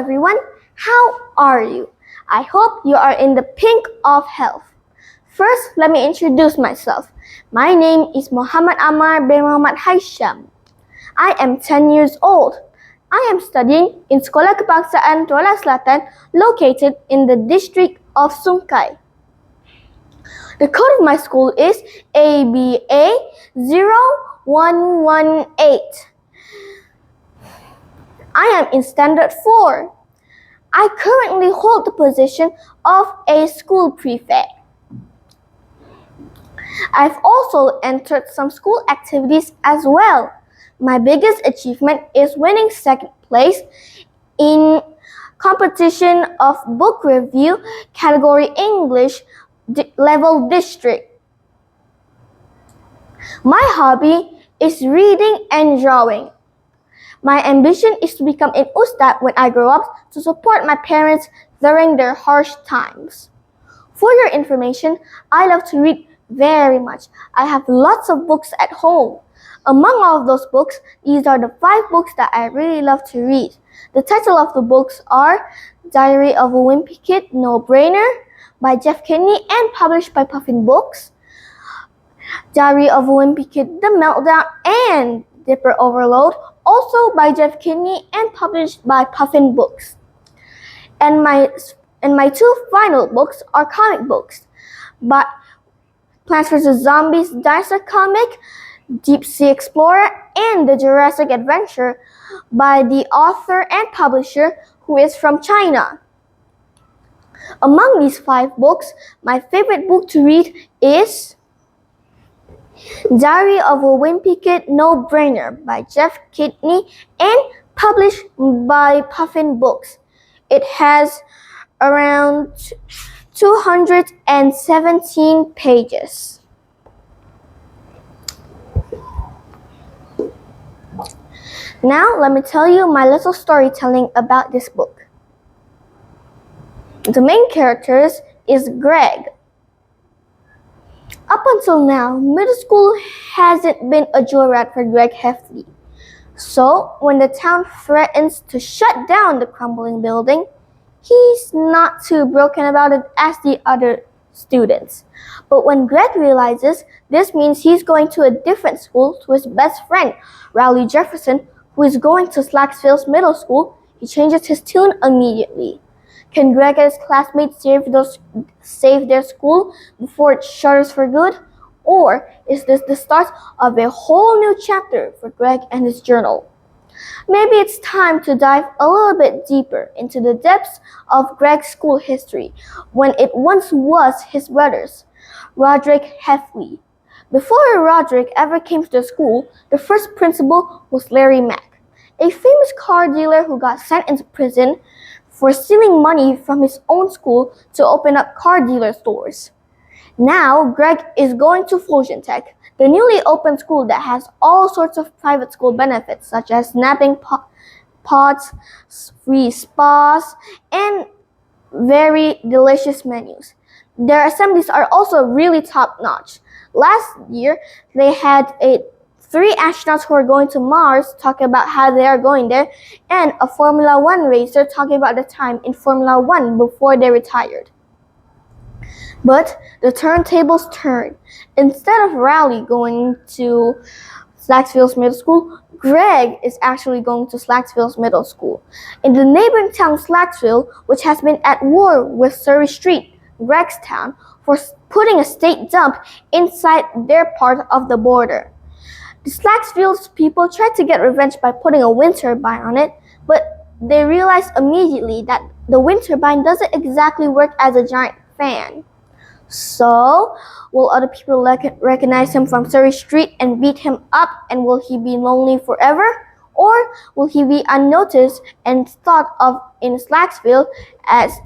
everyone, how are you? I hope you are in the pink of health. First, let me introduce myself. My name is Mohamad Ammar bin Muhammad Haisham. I am 10 years old. I am studying in Sekolah Kebangsaan Kuala Selatan located in the district of Sungai. The code of my school is ABA 0118. I am in Standard 4. I currently hold the position of a school prefect. I've also entered some school activities as well. My biggest achievement is winning second place in competition of book review category English level district. My hobby is reading and drawing. My ambition is to become an ustad when I grow up to support my parents during their harsh times. For your information, I love to read very much. I have lots of books at home. Among all of those books, these are the 5 books that I really love to read. The title of the books are Diary of a Wimpy Kid, No Brainer by Jeff Kidney and published by Puffin Books, Diary of a Wimpy Kid, The Meltdown and Dipper Overload, also by Jeff Kidney and published by Puffin Books. And my 2 final books are comic books, but Plants vs. Zombies Dinosaur Comic, Deep Sea Explorer, and The Jurassic Adventure by the author and publisher who is from China. Among these 5 books, my favorite book to read is Diary of a Wimpy Kid, No Brainer by Jeff Kidney and published by Puffin Books. It has around 217 pages. Now, let me tell you my little storytelling about this book. The main characters is Greg. Up until now, middle school hasn't been a joyride for Greg Heffley. So, when the town threatens to shut down the crumbling building, he's not too broken about it as the other students. But when Greg realizes this means he's going to a different school to his best friend, Rowley Jefferson, who is going to Slacksville's middle school, he changes his tune immediately. Can Greg and his classmates save their school before it shutters for good? Or is this the start of a whole new chapter for Greg and his journal? Maybe it's time to dive a little bit deeper into the depths of Greg's school history when it once was his brother's, Roderick Heffley. Before Roderick ever came to the school, the first principal was Larry Mack, a famous car dealer who got sent into prison for stealing money from his own school to open up car dealer stores. Now, Greg is going to Fusion Tech, the newly opened school that has all sorts of private school benefits such as napping pods, free spas, and very delicious menus. Their assemblies are also really top-notch. Last year, they had 3 astronauts who are going to Mars talking about how they are going there, and a Formula 1 racer talking about the time in Formula 1 before they retired. But the turntables turned. Instead of Rowley going to Slacksville's middle school, Greg is actually going to Slacksville's middle school. In the neighboring town Slacksville, which has been at war with Surrey Street, Greg's town, for putting a state dump inside their part of the border. The Slacksville's people tried to get revenge by putting a wind turbine on it, but they realized immediately that the wind turbine doesn't exactly work as a giant fan. So, will other people recognize him from Surrey Street and beat him up, and will he be lonely forever? Or will he be unnoticed and thought of in Slacksville as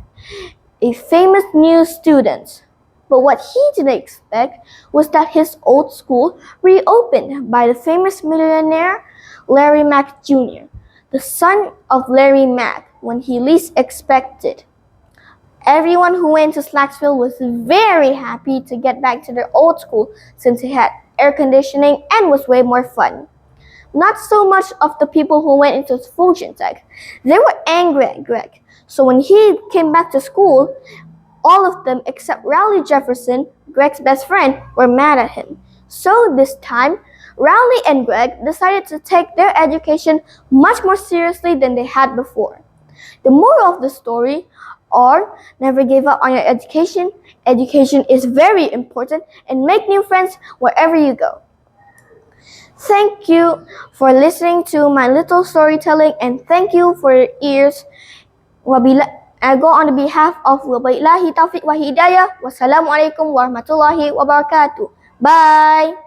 a famous new student? But what he didn't expect was that his old school reopened by the famous millionaire Larry Mack Jr., the son of Larry Mack, when he least expected. Everyone who went to Slacksville was very happy to get back to their old school since it had air conditioning and was way more fun. not so much of the people who went into fortune tech. They were angry at Greg. So when he came back to school, all of them except Rowley Jefferson, Greg's best friend, were mad at him. So this time, Rowley and Greg decided to take their education much more seriously than they had before. The moral of the story are never give up on your education. Education is very important, and make new friends wherever you go. Thank you for listening to my little storytelling, and thank you for your ears. I go on the behalf of Wabillahi Taufiq wa Hidayah. Wassalamualaikum warahmatullahi wabarakatuh. Bye.